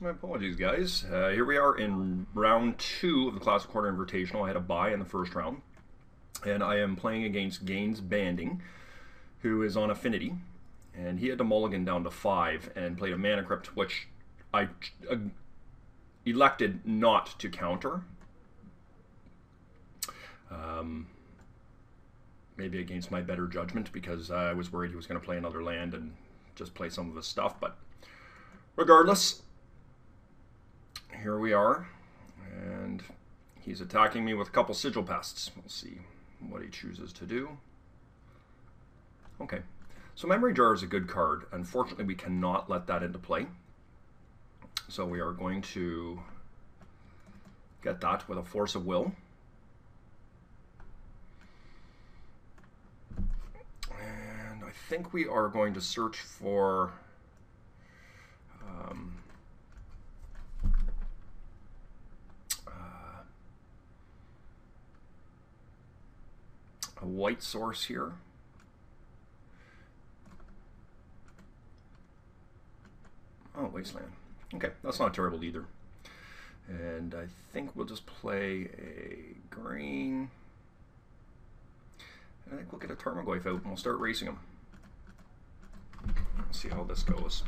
My apologies, guys. Here we are in round 2 of the Classic Quarter Invitational. I had a bye in the first round, and I am playing against Gainsbanding, who is on Affinity, and he had to mulligan down to 5 and played a Mana Crypt, which I elected not to counter. Maybe against my better judgment, because I was worried he was going to play another land and just play some of his stuff, but regardless, here we are, and he's attacking me with a couple Sigil Pests. We'll see what he chooses to do. Okay, so Memory Jar is a good card. Unfortunately, we cannot let that into play, so we are going to get that with a Force of Will. And I think we are going to search for a white source here. Oh, Wasteland. Okay, that's not terrible either. And I think we'll just play a green. And I think we'll get a Tarmogoyf out and we'll start racing him. Let's see how this goes.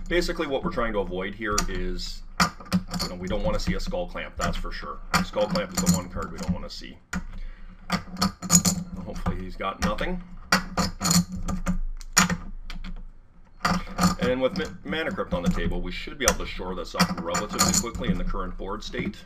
Basically what we're trying to avoid here is, we don't want to see a Skull Clamp, that's for sure. Skull Clamp is the one card we don't want to see. Hopefully he's got nothing. And with Mana Crypt on the table, we should be able to shore this up relatively quickly in the current board state.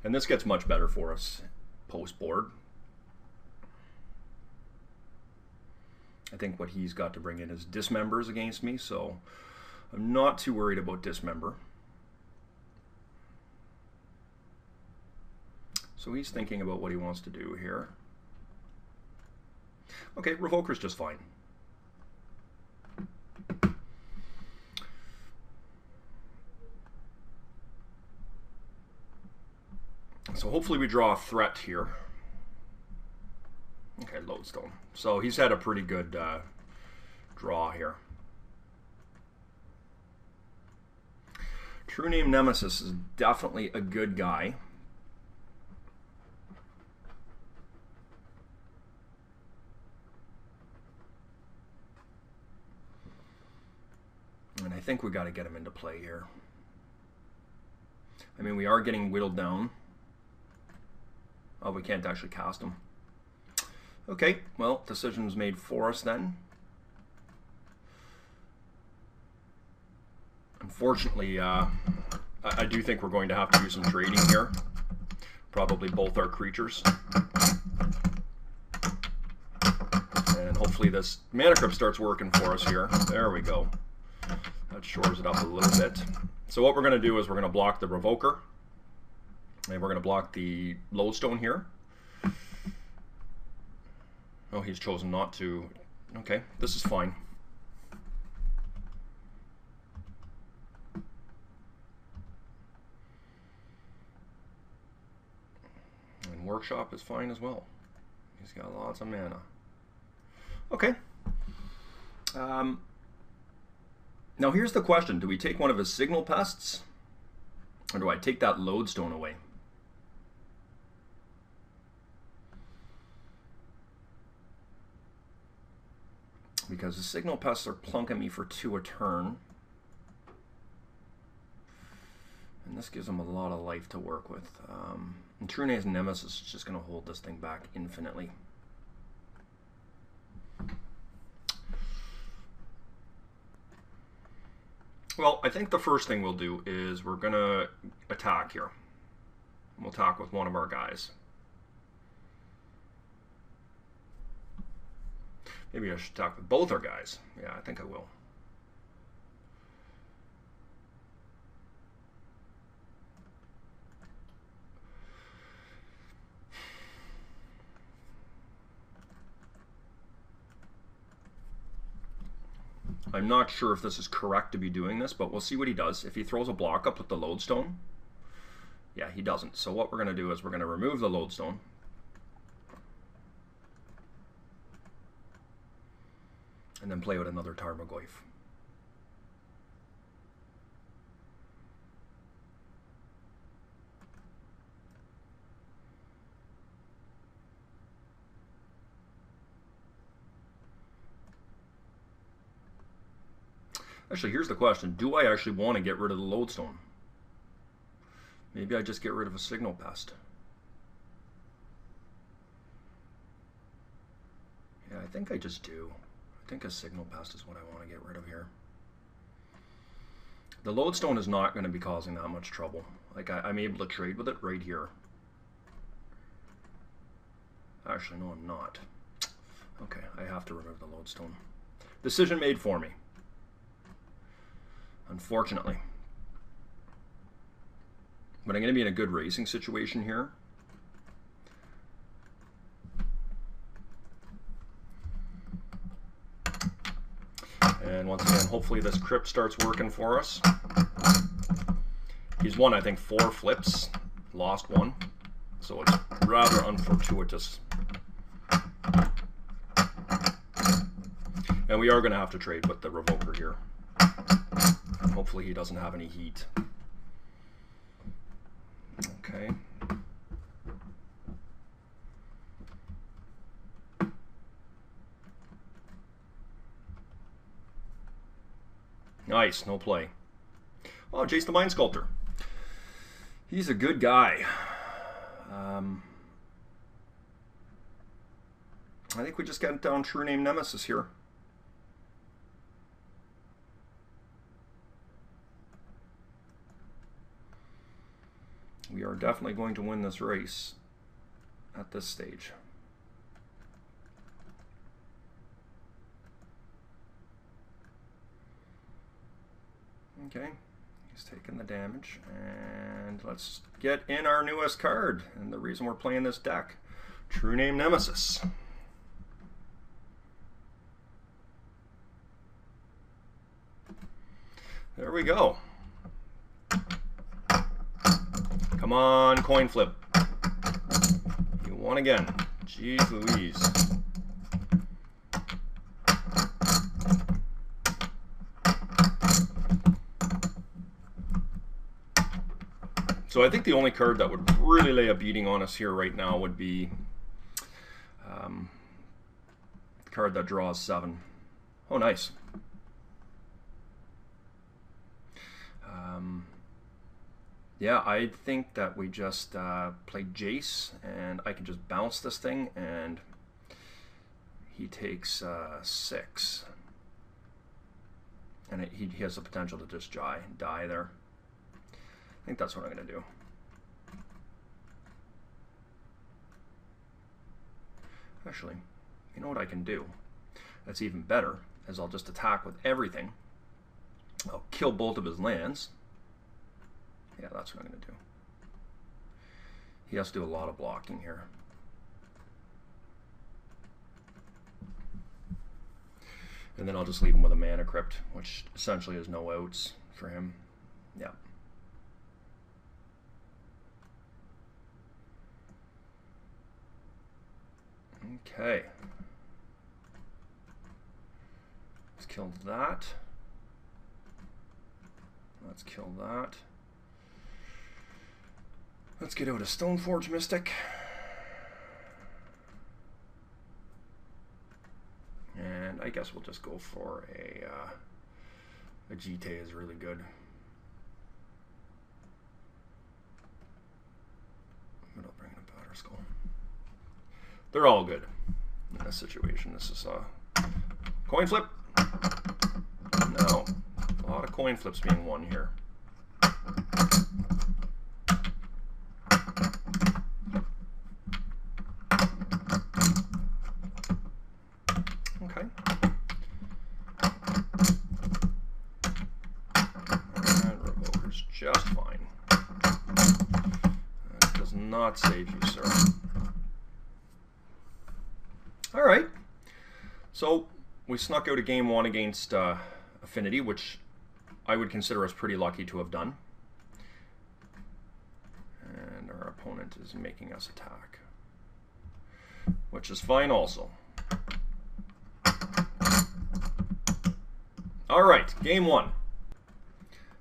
And this gets much better for us post-board. I think what he's got to bring in is Dismembers against me, so I'm not too worried about Dismember. So he's thinking about what he wants to do here. Okay, Revoker's just fine. So hopefully we draw a threat here. Okay, Lodestone. So he's had a pretty good draw here. True Name Nemesis is definitely a good guy. And I think we got to get him into play here. I mean, we are getting whittled down. Oh, we can't actually cast him. Okay, well, decision's made for us then. Unfortunately, I do think we're going to have to do some trading here. Probably both our creatures. And hopefully this Mana Crypt starts working for us here. There we go. That shores it up a little bit. So what we're going to do is we're going to block the Revoker. And we're going to block the Lodestone here. Oh, he's chosen not to. Okay, this is fine. And Workshop is fine as well. He's got lots of mana. Okay. Now here's the question. Do we take one of his Signal Pests? Or do I take that Lodestone away? Because the Signal Pests are plunking me for 2 a turn. And this gives them a lot of life to work with. And True Name's Nemesis is just going to hold this thing back infinitely. Well, I think the first thing we'll do is we're going to attack here. We'll attack with one of our guys. Maybe I should attack with both our guys. Yeah, I think I will. I'm not sure if this is correct to be doing this, but we'll see what he does. If he throws a block up with the Lodestone, yeah, he doesn't. So what we're going to do is we're going to remove the Lodestone. and then play out another Tarmogoyf. Actually, here's the question. Do I actually want to get rid of the lodestone? Maybe I just get rid of a signal pest. Yeah, I think I just do. I think a signal pest is what I want to get rid of here. The lodestone is not going to be causing that much trouble. Like, I'm able to trade with it right here. Actually, no, I'm not. Okay, I have to remove the lodestone. Decision made for me. Unfortunately. But I'm going to be in a good racing situation here. And once again, hopefully this crypt starts working for us. He's won, I think, 4 flips, lost 1. So it's rather unfortuitous. And we are going to have to trade with the Revoker here. Hopefully he doesn't have any heat. Okay. Nice, no play. Oh, Jace the Mind Sculptor. He's a good guy. I think we just got down True Name Nemesis here. We are definitely going to win this race at this stage. Okay, he's taking the damage, and let's get in our newest card, and the reason we're playing this deck, True Name Nemesis. There we go. Come on, coin flip. You won again. Jeez Louise. So I think the only card that would really lay a beating on us here right now would be the card that draws 7. Oh, nice. Yeah, I think that we just play Jace, and I can just bounce this thing, and he takes 6. And he has the potential to just die there. I think that's what I'm going to do. Actually, you know what I can do? That's even better, is I'll just attack with everything. I'll kill both of his lands. Yeah, that's what I'm going to do. He has to do a lot of blocking here. And then I'll just leave him with a Mana Crypt, which essentially is no outs for him. Yeah. Okay. Let's kill that. Let's kill that. Let's get out a Stoneforge Mystic. And I guess we'll just go for a GT is really good. But I'll bring in a Powder Skull. They're all good in this situation. This is a coin flip. No, a lot of coin flips being won here. Okay. And Revoker's just fine. That does not save you, sir. All right. So we snuck out a game 1 against Affinity, which I would consider us pretty lucky to have done. And our opponent is making us attack, which is fine also. All right, game one.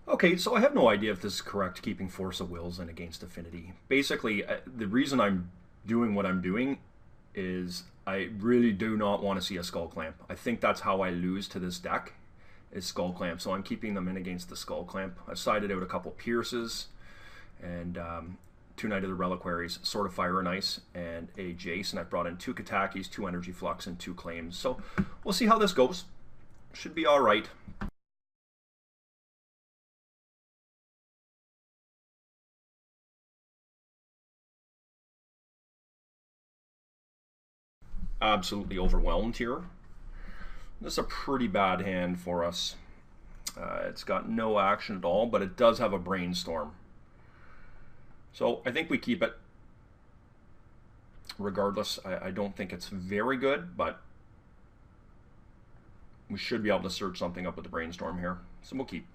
Okay, so I have no idea if this is correct, keeping Force of Wills in against Affinity. Basically, the reason I'm doing what I'm doing is I really do not want to see a Skull Clamp. I think that's how I lose to this deck, is Skull Clamp. So I'm keeping them in against the Skull Clamp. I've sided out a couple Pierces and 2 Knight of the Reliquaries, Sword of Fire and Ice, and a Jace. And I've brought in 2 Katakis, 2 Energy Flux, and 2 Claims. So we'll see how this goes. Should be all right. Absolutely overwhelmed here. This is a pretty bad hand for us. It's got no action at all, but it does have a Brainstorm. So I think we keep it. Regardless, I don't think it's very good, but we should be able to search something up with the Brainstorm here. So we'll keep.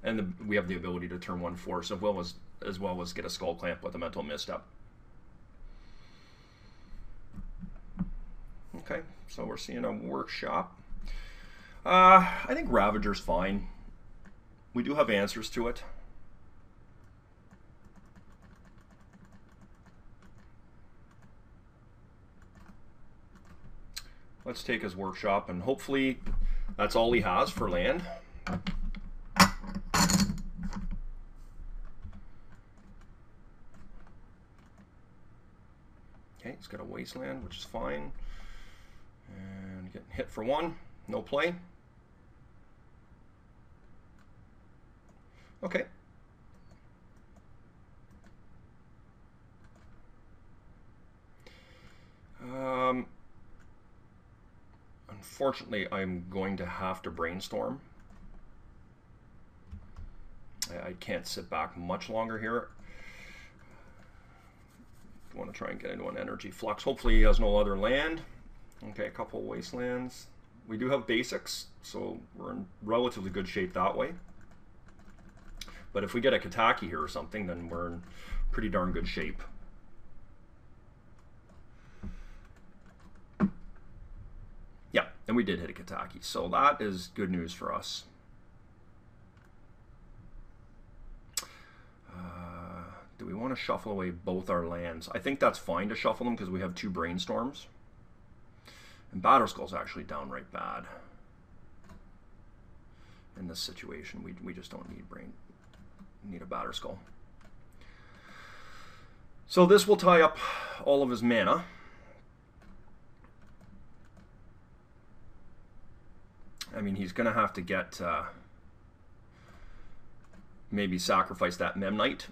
And we have the ability to turn 1 Force as well as get a Skull Clamp with a Mental Misstep. Okay, so we're seeing a Workshop. I think Ravager's fine. We do have answers to it. Let's take his Workshop, and hopefully that's all he has for land. Okay, he's got a Wasteland, which is fine. And getting hit for 1, no play. Okay. Unfortunately, I'm going to have to Brainstorm. I can't sit back much longer here. I want to try and get into an Energy Flux. Hopefully he has no other land. Okay, a couple of Wastelands. We do have basics, so we're in relatively good shape that way. But if we get a Kataki here or something, then we're in pretty darn good shape. Yeah, and we did hit a Kataki, so that is good news for us. Do we want to shuffle away both our lands? I think that's fine to shuffle them because we have 2 Brainstorms. And Batterskull's actually downright bad in this situation. We just don't need a Batterskull. So this will tie up all of his mana. I mean, he's going to have to get maybe sacrifice that Memnite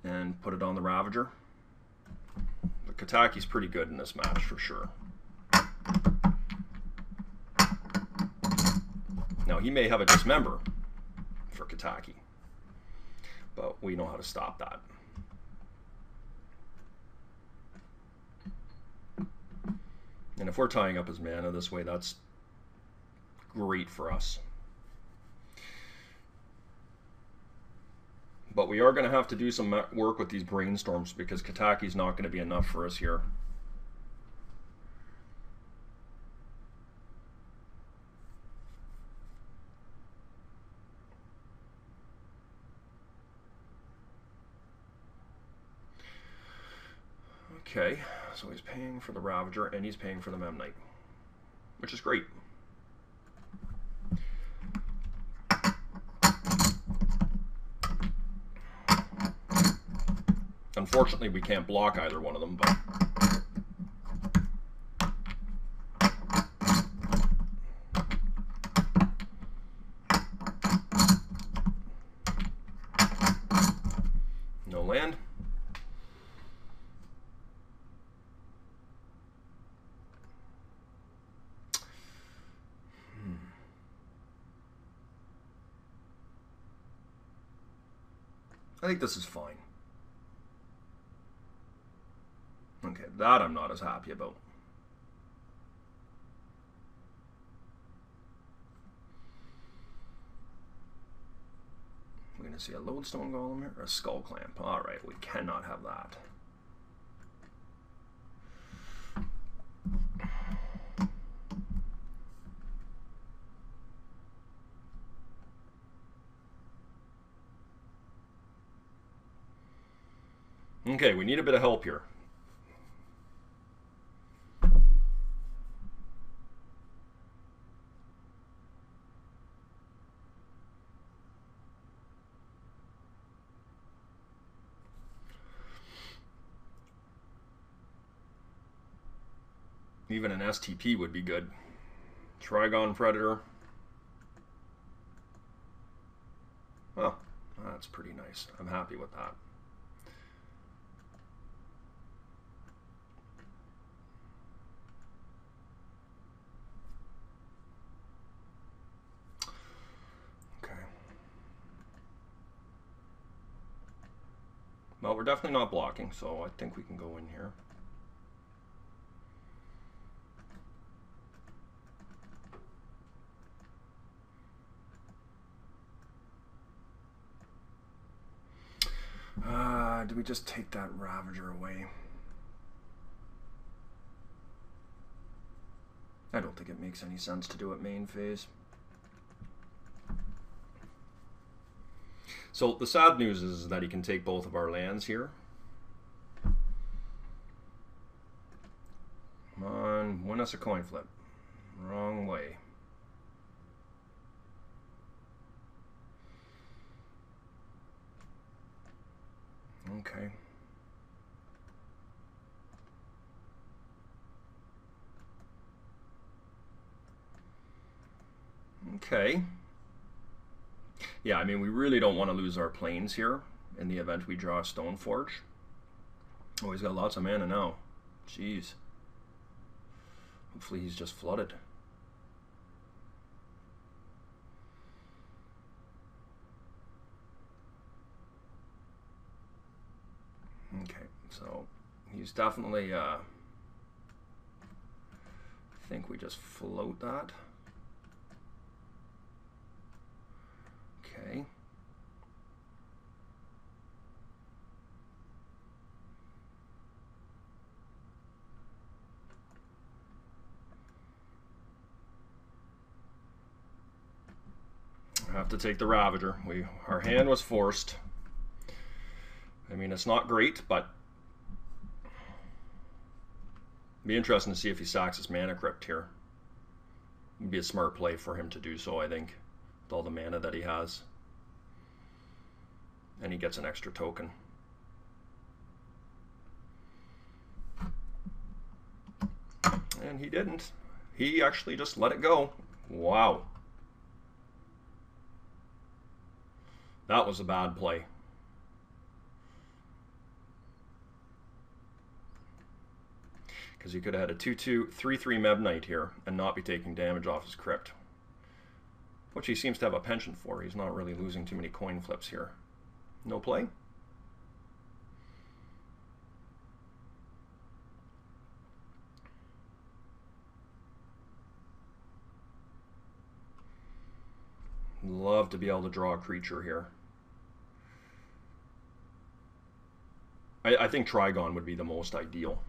and put it on the Ravager. But Kataki's pretty good in this match for sure. Now, he may have a Dismember for Kataki, but we know how to stop that. And if we're tying up his mana this way, that's great for us. But we are going to have to do some work with these Brainstorms because Kataki's not going to be enough for us here. Okay, so he's paying for the Ravager and he's paying for the Memnite, which is great. Unfortunately, we can't block either one of them, but no land. I think this is fine. Okay, that I'm not as happy about. We're going to see a Lodestone Golem here, or a Skull Clamp. Alright, we cannot have that. Okay, we need a bit of help here. Even an STP would be good. Trigon Predator. Oh, that's pretty nice. I'm happy with that. Okay. Well, we're definitely not blocking, so I think we can go in here. Do we just take that Ravager away? I don't think it makes any sense to do it main phase. So the sad news is that he can take both of our lands here. Come on, win us a coin flip. Wrong way. Okay. Okay. Yeah, I mean, we really don't want to lose our planes here in the event we draw a Stoneforge. Oh, he's got lots of mana now. Jeez. Hopefully he's just flooded. Okay, so he's definitely, I think we just float that. Okay. I have to take the Ravager. Our hand was forced. I mean, it's not great, but it'd be interesting to see if he sacks his Mana Crypt here. It'd be a smart play for him to do so, I think, with all the mana that he has. And he gets an extra token. And he didn't. He actually just let it go. Wow. That was a bad play. Because he could have had a 2/2, 3/3 Meb Knight here and not be taking damage off his crypt. Which he seems to have a penchant for. He's not really losing too many coin flips here. No play? Love to be able to draw a creature here. I think Trigon would be the most ideal.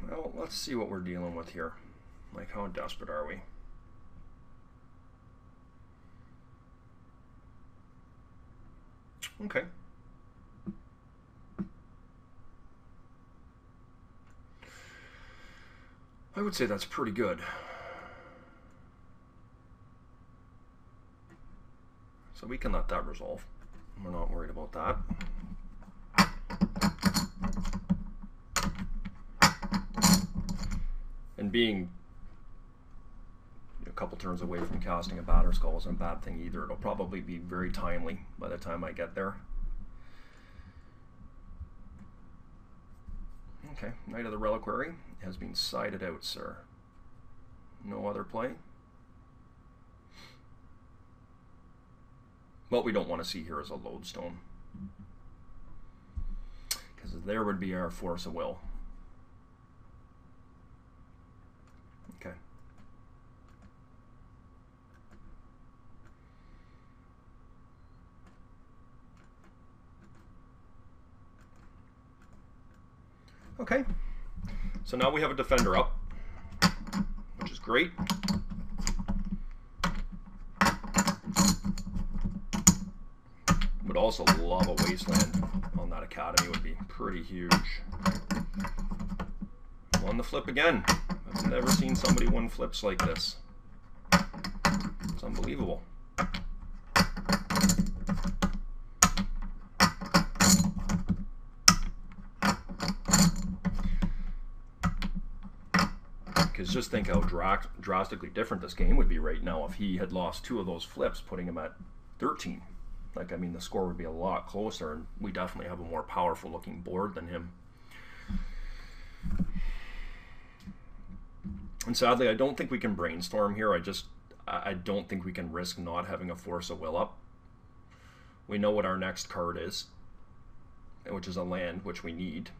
Well, let's see what we're dealing with here. Like, how desperate are we? Okay. I would say that's pretty good. So we can let that resolve. We're not worried about that. And being a couple turns away from casting a Batterskull isn't a bad thing either. It'll probably be very timely by the time I get there. Okay, Knight of the Reliquary has been sided out, sir. No other play? What we don't want to see here is a Lodestone, because there would be our force of will. Okay. Okay, so now we have a defender up, which is great. Would also love a wasteland on that academy, would be pretty huge. Won the flip again. I've never seen somebody win flips like this. It's unbelievable. Because just think how drastically different this game would be right now if he had lost 2 of those flips, putting him at 13. Like, I mean, the score would be a lot closer, and we definitely have a more powerful looking board than him. And sadly, I don't think we can brainstorm here. I don't think we can risk not having a Force of Will up. We know what our next card is, which is a land, which we need.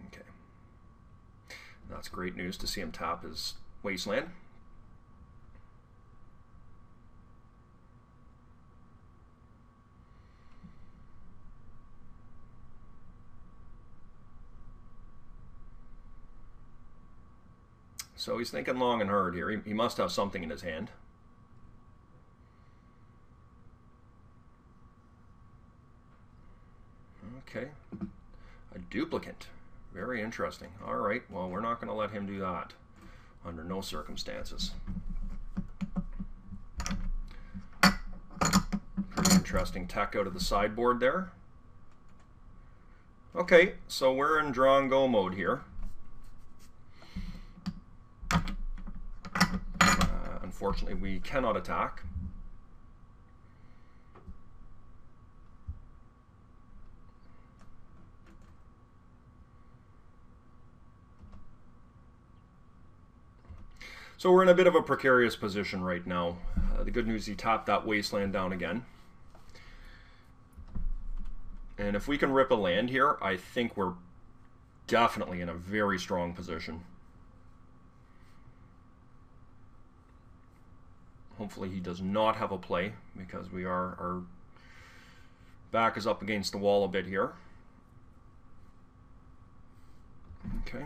Okay. That's great news to see him tap his wasteland. So he's thinking long and hard here. He must have something in his hand. Okay. A duplicate. Very interesting. All right. Well, we're not going to let him do that under no circumstances. Pretty interesting tech out of the sideboard there. Okay. So we're in draw and go mode here. Unfortunately, we cannot attack. So we're in a bit of a precarious position right now. The good news, he tapped that wasteland down again. And if we can rip a land here, I think we're definitely in a very strong position. Hopefully he does not have a play, because our back is up against the wall a bit here. Okay.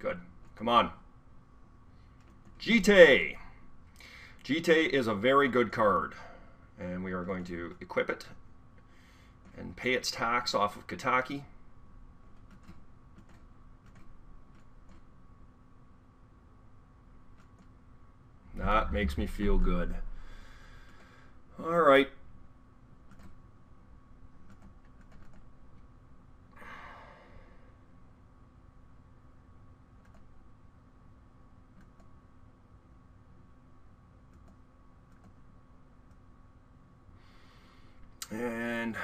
Good. Come on. Jite. Jite is a very good card, and we are going to equip it and pay its tax off of Kataki. That makes me feel good. All right. And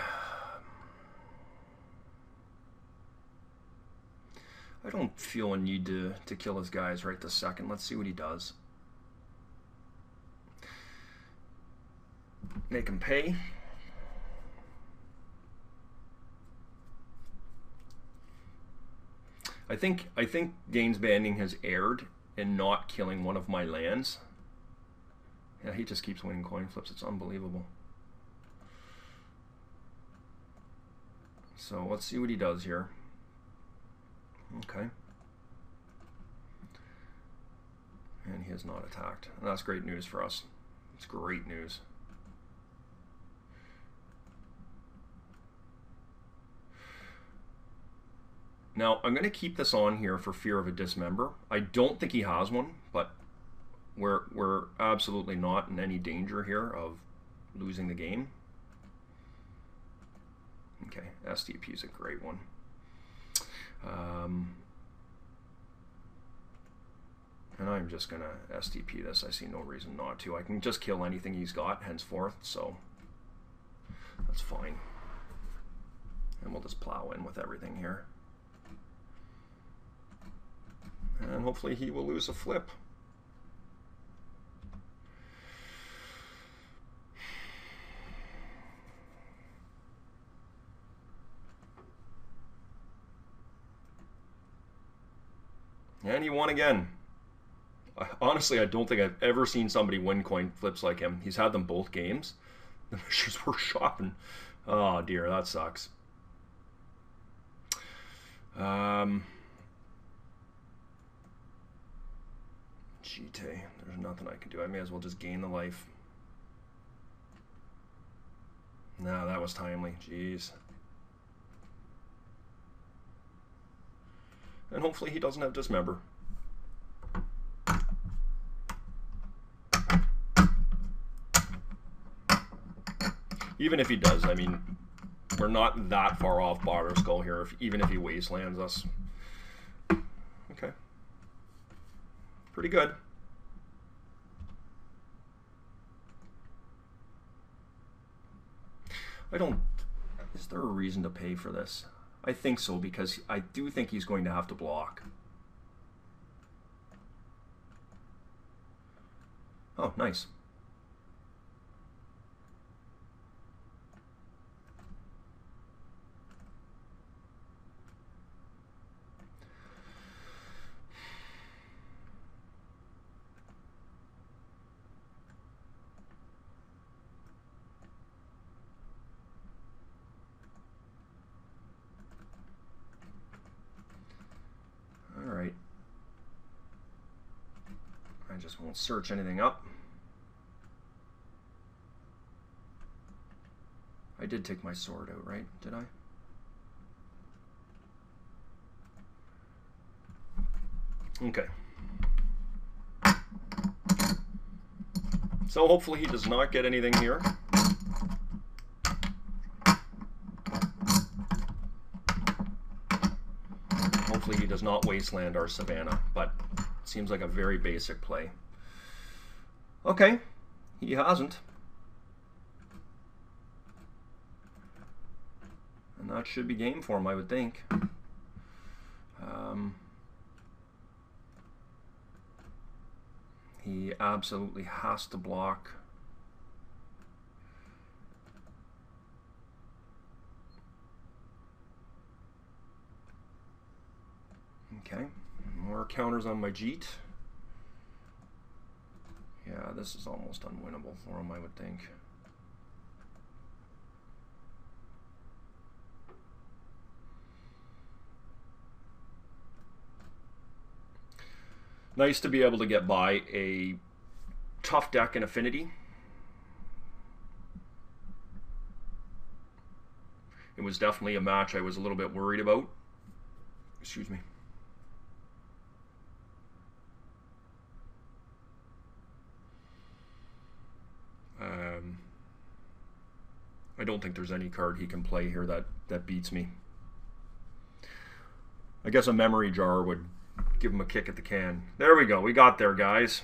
I don't feel a need to kill his guys right this second. Let's see what he does. Make him pay. I think Gainsbanding has erred in not killing one of my lands. Yeah, he just keeps winning coin flips. It's unbelievable. So let's see what he does here. Okay. And he has not attacked. And that's great news for us. It's great news. Now, I'm going to keep this on here for fear of a dismember. I don't think he has one, but we're absolutely not in any danger here of losing the game. Okay, STP is a great one. And I'm just going to STP this. I see no reason not to. I can just kill anything he's got henceforth, so that's fine. And we'll just plow in with everything here. And hopefully he will lose a flip. And he won again. Honestly, I don't think I've ever seen somebody win coin flips like him. He's had them both games. The measures were shopping. Oh dear, that sucks. Cheat. There's nothing I can do. I may as well just gain the life. No, that was timely. Jeez. And hopefully he doesn't have dismember. Even if he does, I mean, we're not that far off Bottle Skull here, even if he wastelands us. Okay. Pretty good. Is there a reason to pay for this? I think so, because I do think he's going to have to block. Oh, nice. I just won't search anything up. I did take my sword out, right? Did I? Okay. So hopefully he does not get anything here. Hopefully he does not wasteland our Savannah, but it seems like a very basic play. Okay, he hasn't. And that should be game for him, I would think. He absolutely has to block. Okay, more counters on my Jeet. Yeah, this is almost unwinnable for him, I would think. Nice to be able to get by a tough deck in Affinity. It was definitely a match I was a little bit worried about. Excuse me. I don't think there's any card he can play here that beats me. I guess a memory jar would give him a kick at the can. There we go. We got there, guys.